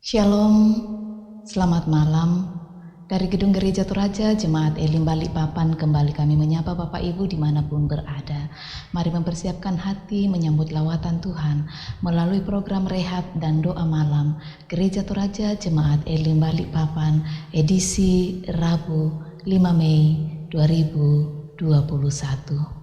Shalom, selamat malam. Dari Gedung Gereja Toraja, Jemaat Elim Balikpapan, kembali kami menyapa Bapak Ibu dimanapun berada. Mari mempersiapkan hati menyambut lawatan Tuhan melalui program Rehab dan Doa Malam Gereja Toraja Jemaat Elim Balikpapan, edisi Rabu 5 Mei 2021.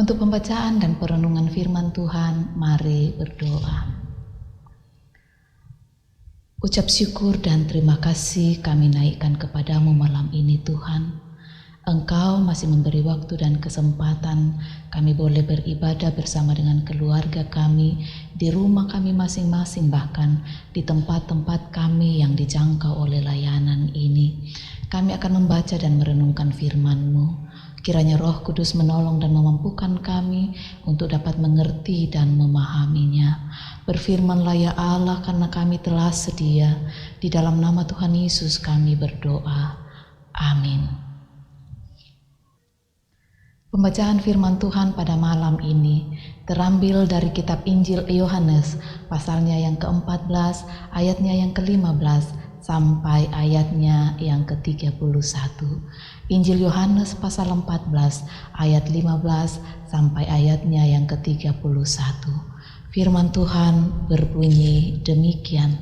Untuk pembacaan dan perenungan firman Tuhan, mari berdoa. Ucap syukur dan terima kasih kami naikkan kepadamu malam ini Tuhan. Engkau masih memberi waktu dan kesempatan kami boleh beribadah bersama dengan keluarga kami, di rumah kami masing-masing, bahkan di tempat-tempat kami yang dijangkau oleh layanan ini. Kami akan membaca dan merenungkan firman-Mu. Kiranya Roh Kudus menolong dan memampukan kami untuk dapat mengerti dan memahaminya. Berfirmanlah ya Allah, karena kami telah sedia. Di dalam nama Tuhan Yesus kami berdoa. Amin. Pembacaan firman Tuhan pada malam ini terambil dari kitab Injil Yohanes, pasalnya yang ke-14, ayatnya yang ke-15, sampai ayatnya yang ke-31. Injil Yohanes pasal 14 ayat 15 sampai ayatnya yang ke-31. Firman Tuhan berbunyi demikian.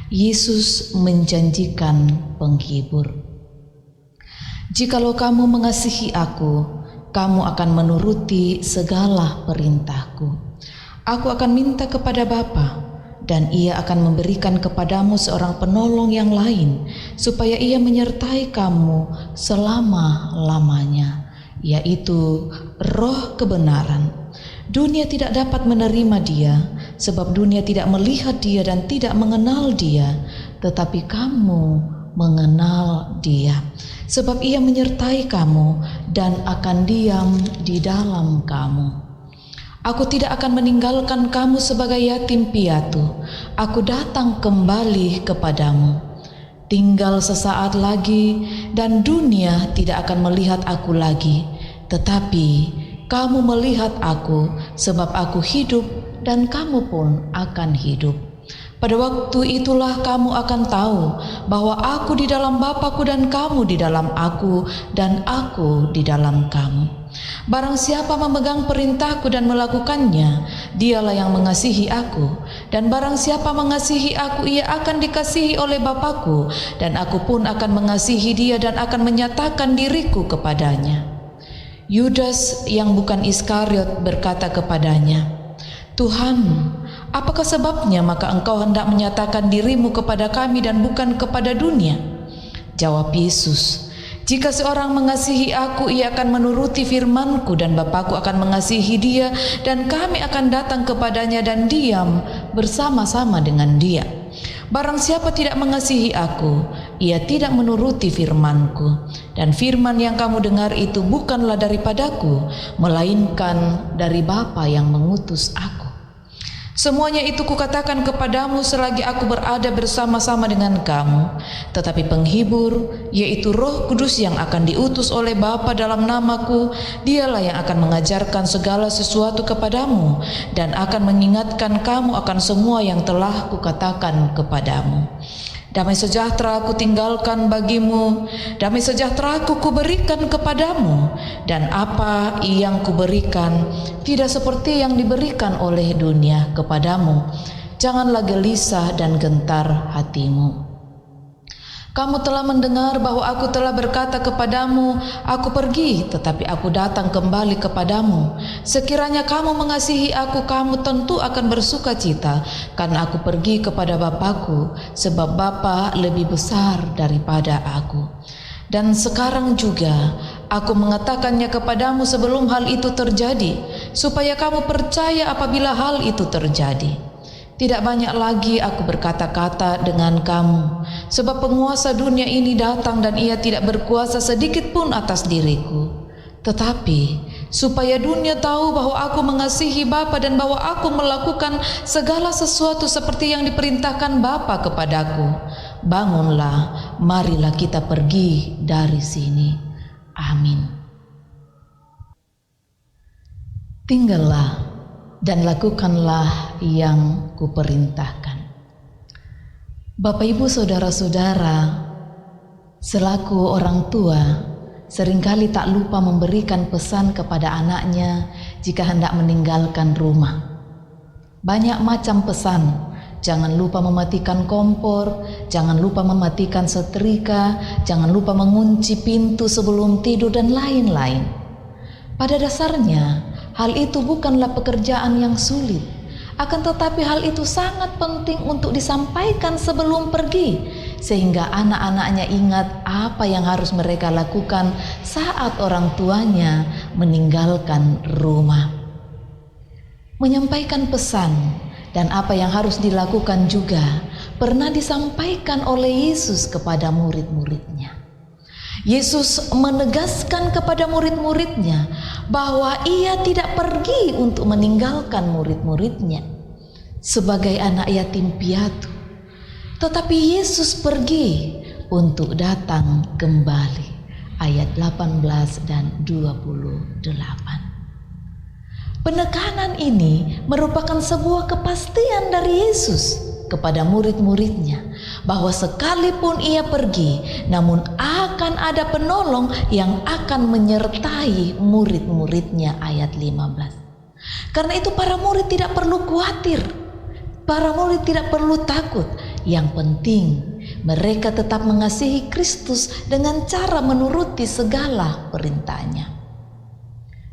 Yesus menjanjikan penghibur. Jikalau kamu mengasihi aku, kamu akan menuruti segala perintahku. Aku akan minta kepada Bapa, dan Ia akan memberikan kepadamu seorang penolong yang lain, supaya Ia menyertai kamu selama-lamanya, yaitu Roh kebenaran. Dunia tidak dapat menerima Dia, sebab dunia tidak melihat Dia dan tidak mengenal Dia, tetapi kamu mengenal Dia, sebab Ia menyertai kamu dan akan diam di dalam kamu. Aku tidak akan meninggalkan kamu sebagai yatim piatu. Aku datang kembali kepadamu. Tinggal sesaat lagi dan dunia tidak akan melihat aku lagi. Tetapi kamu melihat aku, sebab aku hidup dan kamu pun akan hidup. Pada waktu itulah kamu akan tahu bahwa aku di dalam Bapa-Ku dan kamu di dalam aku dan aku di dalam kamu. Barang siapa memegang perintahku dan melakukannya, dialah yang mengasihi aku, Dan barang siapa mengasihi aku, ia akan dikasihi oleh Bapa-Ku, dan aku pun akan mengasihi dia dan akan menyatakan diriku kepadanya. Yudas yang bukan Iskariot berkata kepadanya, Tuhan, apakah sebabnya maka engkau hendak menyatakan dirimu kepada kami dan bukan kepada dunia? Jawab Yesus, jika seorang mengasihi aku, ia akan menuruti firman-Ku, dan Bapa-Ku akan mengasihi dia, dan kami akan datang kepadanya dan diam bersama-sama dengan dia. Barang siapa tidak mengasihi aku, ia tidak menuruti firman-Ku, dan firman yang kamu dengar itu bukanlah daripadaku, melainkan dari Bapa yang mengutus aku. Semuanya itu kukatakan kepadamu selagi aku berada bersama-sama dengan kamu. Tetapi penghibur, yaitu Roh Kudus yang akan diutus oleh Bapa dalam namaku, dialah yang akan mengajarkan segala sesuatu kepadamu dan akan mengingatkan kamu akan semua yang telah kukatakan kepadamu. Damai sejahtera aku tinggalkan bagimu, damai sejahtera aku kuberikan kepadamu, dan apa yang kuberikan tidak seperti yang diberikan oleh dunia kepadamu. Janganlah gelisah dan gentar hatimu. Kamu telah mendengar bahwa aku telah berkata kepadamu, aku pergi, tetapi aku datang kembali kepadamu. Sekiranya kamu mengasihi aku, kamu tentu akan bersuka cita, karena aku pergi kepada Bapa-Ku, sebab Bapa lebih besar daripada aku. Dan sekarang juga aku mengatakannya kepadamu sebelum hal itu terjadi, supaya kamu percaya apabila hal itu terjadi. Tidak banyak lagi aku berkata-kata dengan kamu, sebab penguasa dunia ini datang dan ia tidak berkuasa sedikit pun atas diriku. Tetapi supaya dunia tahu bahwa aku mengasihi Bapa dan bahwa aku melakukan segala sesuatu seperti yang diperintahkan Bapa kepadaku. Bangunlah, marilah kita pergi dari sini. Amin. Tinggallah dan lakukanlah yang kuperintahkan. Bapak, Ibu, saudara-saudara, selaku orang tua, seringkali tak lupa memberikan pesan kepada anaknya jika hendak meninggalkan rumah. Banyak macam pesan. Jangan lupa mematikan kompor, jangan lupa mematikan setrika, jangan lupa mengunci pintu sebelum tidur, dan lain-lain. Pada dasarnya, hal itu bukanlah pekerjaan yang sulit, akan tetapi hal itu sangat penting untuk disampaikan sebelum pergi, sehingga anak-anaknya ingat apa yang harus mereka lakukan saat orang tuanya meninggalkan rumah. Menyampaikan pesan dan apa yang harus dilakukan juga pernah disampaikan oleh Yesus kepada murid-muridnya. Yesus menegaskan kepada murid-muridnya bahwa ia tidak pergi untuk meninggalkan murid-muridnya sebagai anak yatim piatu, tetapi Yesus pergi untuk datang kembali. Ayat 18 dan 28. Penekanan ini merupakan sebuah kepastian dari Yesus kepada murid-muridnya bahwa sekalipun ia pergi, namun akan ada penolong yang akan menyertai murid-muridnya. Ayat 15. Karena itu para murid tidak perlu khawatir, para murid tidak perlu takut. Yang penting mereka tetap mengasihi Kristus dengan cara menuruti segala perintahnya.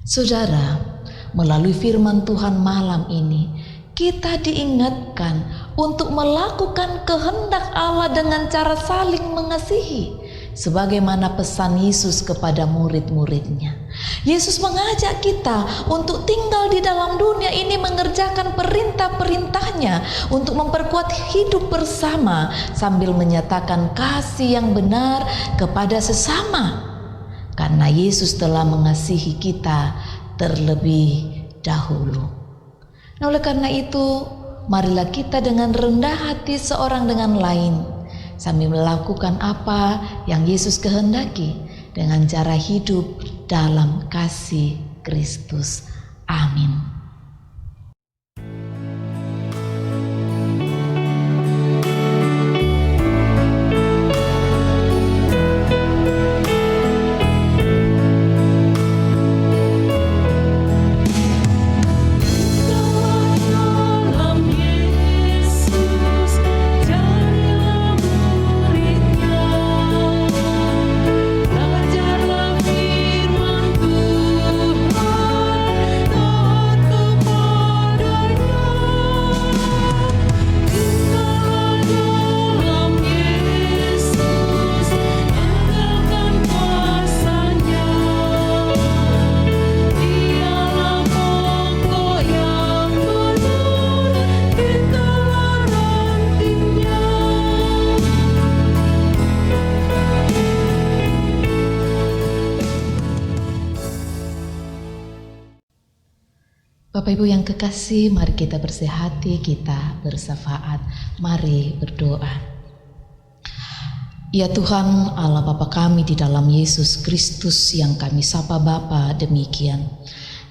Saudara, melalui firman Tuhan malam ini, kita diingatkan untuk melakukan kehendak Allah dengan cara saling mengasihi, sebagaimana pesan Yesus kepada murid-muridnya. Yesus mengajak kita untuk tinggal di dalam dunia ini, mengerjakan perintah-perintahnya untuk memperkuat hidup bersama sambil menyatakan kasih yang benar kepada sesama, karena Yesus telah mengasihi kita terlebih dahulu. Nah, oleh karena itu, marilah kita dengan rendah hati seorang dengan lain, sambil melakukan apa yang Yesus kehendaki dengan cara hidup dalam kasih Kristus. Amin. Bapak Ibu yang kekasih, mari kita bersihati, kita bersafaat, mari berdoa. Ya Tuhan Allah Bapa kami di dalam Yesus Kristus yang kami sapa Bapa, demikian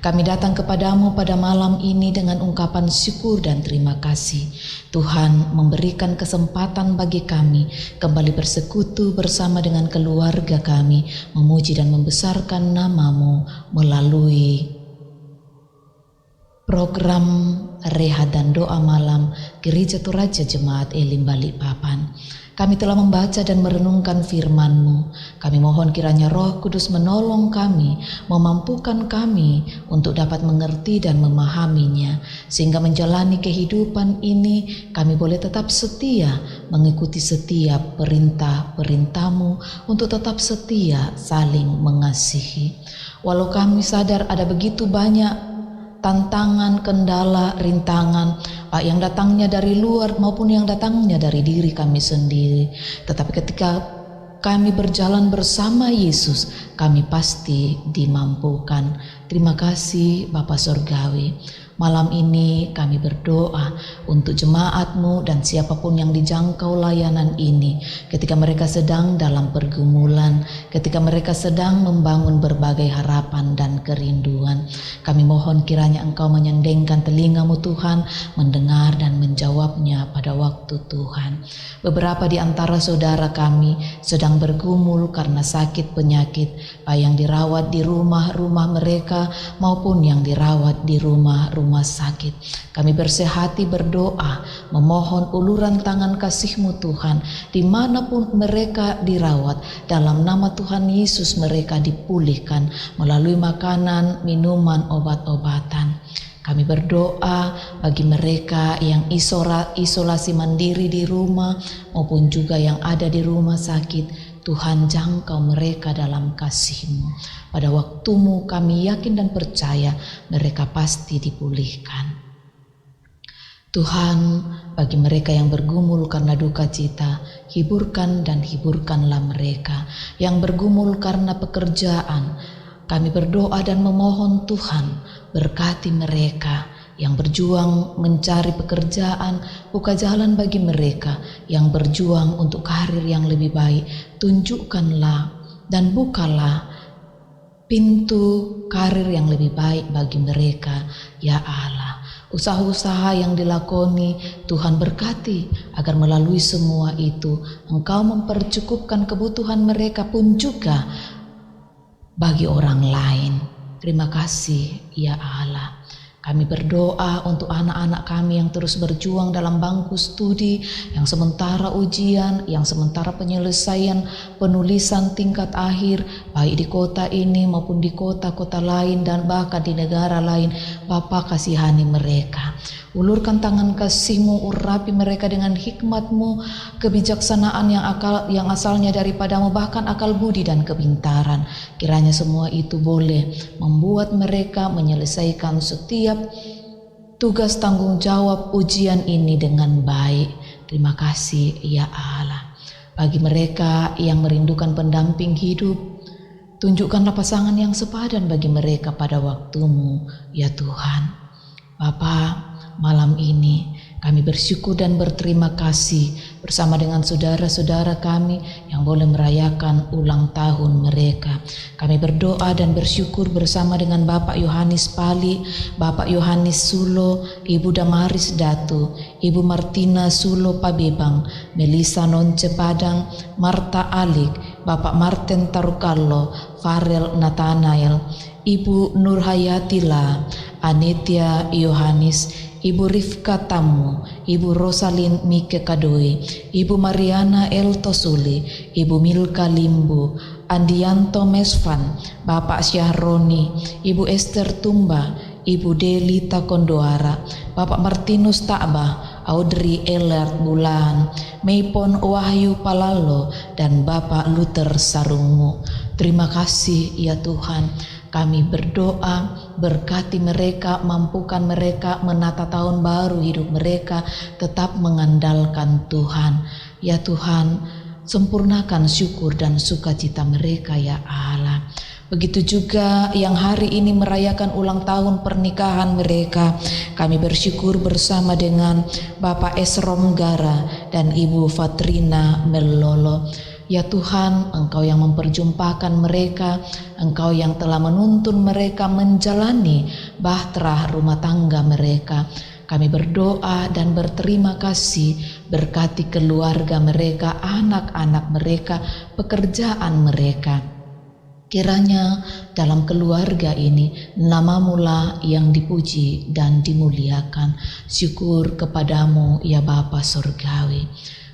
kami datang kepadamu pada malam ini dengan ungkapan syukur dan terima kasih. Tuhan memberikan kesempatan bagi kami kembali bersekutu bersama dengan keluarga kami, memuji dan membesarkan nama-Mu melalui program rehat dan doa malam Gereja Toraja Jemaat Elim Balikpapan. Kami telah membaca dan merenungkan firman-Mu. Kami mohon kiranya Roh Kudus menolong kami, memampukan kami untuk dapat mengerti dan memahaminya, sehingga menjalani kehidupan ini kami boleh tetap setia mengikuti setiap perintah-perintah-Mu, untuk tetap setia saling mengasihi. Walau kami sadar ada begitu banyak tantangan, kendala, rintangan, baik yang datangnya dari luar maupun yang datangnya dari diri kami sendiri. Tetapi ketika kami berjalan bersama Yesus, kami pasti dimampukan. Terima kasih Bapa Surgawi. Malam ini kami berdoa untuk jemaat-Mu dan siapapun yang dijangkau layanan ini, ketika mereka sedang dalam pergumulan, ketika mereka sedang membangun berbagai harapan dan kerinduan. Kami mohon kiranya Engkau menyendengkan telinga-Mu Tuhan, mendengar dan menjawabnya pada waktu Tuhan. Beberapa di antara saudara kami sedang bergumul karena sakit penyakit, baik yang dirawat di rumah-rumah mereka maupun yang dirawat di rumah-rumah sakit. Kami bersehati berdoa, memohon uluran tangan kasih-Mu Tuhan, dimanapun mereka dirawat. Dalam nama Tuhan Yesus mereka dipulihkan melalui makanan, minuman, obat-obatan. Kami berdoa bagi mereka yang isolasi mandiri di rumah maupun juga yang ada di rumah sakit. Tuhan jangkau mereka dalam kasih-Mu. Pada waktu-Mu kami yakin dan percaya mereka pasti dipulihkan. Tuhan, bagi mereka yang bergumul karena duka cita, hiburkan dan hiburkanlah mereka. Yang bergumul karena pekerjaan, kami berdoa dan memohon Tuhan, berkati mereka. Yang berjuang mencari pekerjaan, buka jalan bagi mereka. Yang berjuang untuk karir yang lebih baik, tunjukkanlah dan bukalah pintu karir yang lebih baik bagi mereka, ya Allah. Usaha-usaha yang dilakoni, Tuhan berkati agar melalui semua itu Engkau mempercukupkan kebutuhan mereka pun juga bagi orang lain. Terima kasih, ya Allah. Kami berdoa untuk anak-anak kami yang terus berjuang dalam bangku studi, yang sementara ujian, yang sementara penyelesaian penulisan tingkat akhir, baik di kota ini maupun di kota-kota lain dan bahkan di negara lain. Bapa, kasihani mereka. Ulurkan tangan kasih-Mu, urapi mereka dengan hikmat-Mu, kebijaksanaan yang asalnya daripadamu, bahkan akal budi dan kepintaran. Kiranya semua itu boleh membuat mereka menyelesaikan setiap tugas tanggung jawab ujian ini dengan baik. Terima kasih, ya Allah. Bagi mereka yang merindukan pendamping hidup, tunjukkanlah pasangan yang sepadan bagi mereka pada waktu-Mu, ya Tuhan. Bapa, malam ini kami bersyukur dan berterima kasih bersama dengan saudara-saudara kami yang boleh merayakan ulang tahun mereka. Kami berdoa dan bersyukur bersama dengan Bapak Yohanes Pali, Bapak Yohanes Sulo, Ibu Damaris Datu, Ibu Martina Sulo Pabebang, Melisa Nonce Padang, Marta Alik, Bapak Martin Tarukallo, Farel Nathanael, Ibu Nurhayatila, Anetia Yohanes, Ibu Rifka Tamu, Ibu Rosalin Mike Kadoe, Ibu Mariana El Tosuli, Ibu Milka Limbu, Andianto Mesvan, Bapak Syahroni, Ibu Esther Tumba, Ibu Delita Kondoara, Bapak Martinus Ta'bah, Audrey Elert Bulan, Meipon Wahyu Palalo, dan Bapak Luther Sarungu. Terima kasih, ya Tuhan. Kami berdoa, berkati mereka, mampukan mereka menata tahun baru hidup mereka, tetap mengandalkan Tuhan. Ya Tuhan, sempurnakan syukur dan sukacita mereka, ya Allah. Begitu juga yang hari ini merayakan ulang tahun pernikahan mereka. Kami bersyukur bersama dengan Bapak Esrom Gara dan Ibu Fatrina Melolo. Ya Tuhan, Engkau yang memperjumpakan mereka, Engkau yang telah menuntun mereka menjalani bahtera rumah tangga mereka. Kami berdoa dan berterima kasih, berkati keluarga mereka, anak-anak mereka, pekerjaan mereka. Kiranya dalam keluarga ini nama-Mu-lah yang dipuji dan dimuliakan. Syukur kepadamu ya Bapa Surgawi.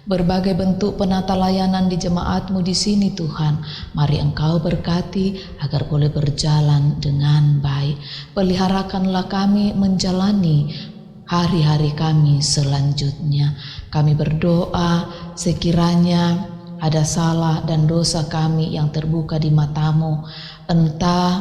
Berbagai bentuk penata layanan di jemaat-Mu di sini Tuhan, mari Engkau berkati agar boleh berjalan dengan baik. Peliharakanlah kami menjalani hari-hari kami selanjutnya. Kami berdoa sekiranya ada salah dan dosa kami yang terbuka di mata-Mu, entah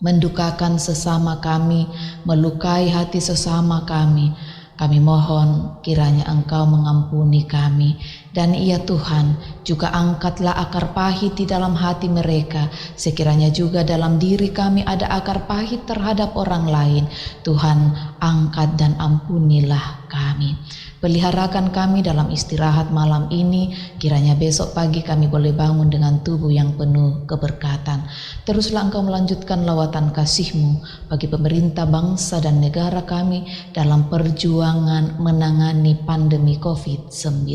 mendukakan sesama kami, melukai hati sesama kami. Kami mohon kiranya Engkau mengampuni kami. Dan iya Tuhan, juga angkatlah akar pahit di dalam hati mereka. Sekiranya juga dalam diri kami ada akar pahit terhadap orang lain, Tuhan angkat dan ampunilah kami. Peliharakan kami dalam istirahat malam ini, kiranya besok pagi kami boleh bangun dengan tubuh yang penuh keberkatan. Teruslah Engkau melanjutkan lawatan kasih-Mu bagi pemerintah bangsa dan negara kami dalam perjuangan menangani pandemi COVID-19.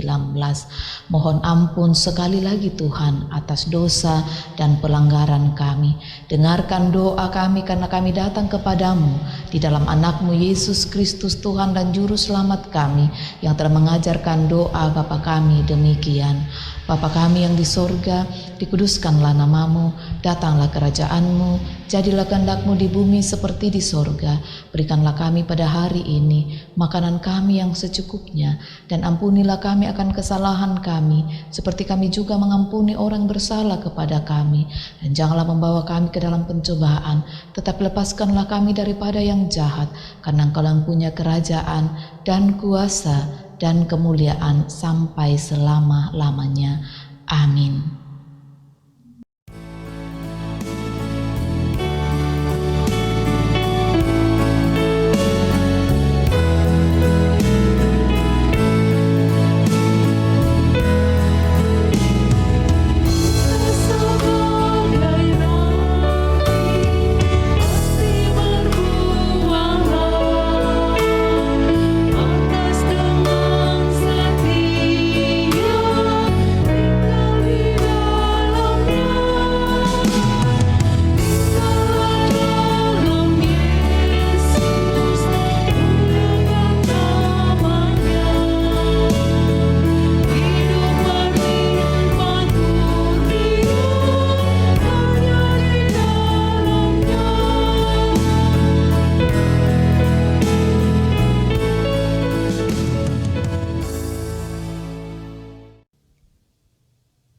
Mohon ampun sekali lagi Tuhan atas dosa dan pelanggaran kami. Dengarkan doa kami karena kami datang kepadamu di dalam anak-Mu Yesus Kristus Tuhan dan Juru Selamat kami, yang telah mengajarkan doa Bapa kami demikian. Bapa kami yang di sorga, dikuduskanlah nama-Mu, datanglah kerajaan-Mu, jadilah kehendak-Mu di bumi seperti di sorga. Berikanlah kami pada hari ini makanan kami yang secukupnya, dan ampunilah kami akan kesalahan kami, seperti kami juga mengampuni orang bersalah kepada kami. Dan janganlah membawa kami ke dalam pencobaan, tetapi lepaskanlah kami daripada yang jahat, karena Engkau yang punya kerajaan dan kuasa dan kemuliaan sampai selama-lamanya. Amin.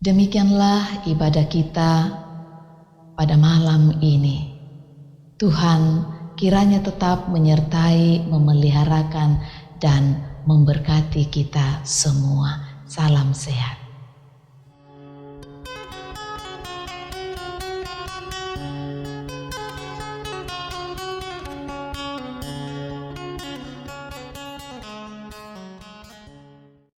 Demikianlah ibadah kita pada malam ini. Tuhan kiranya tetap menyertai, memeliharakan, dan memberkati kita semua. Salam sehat.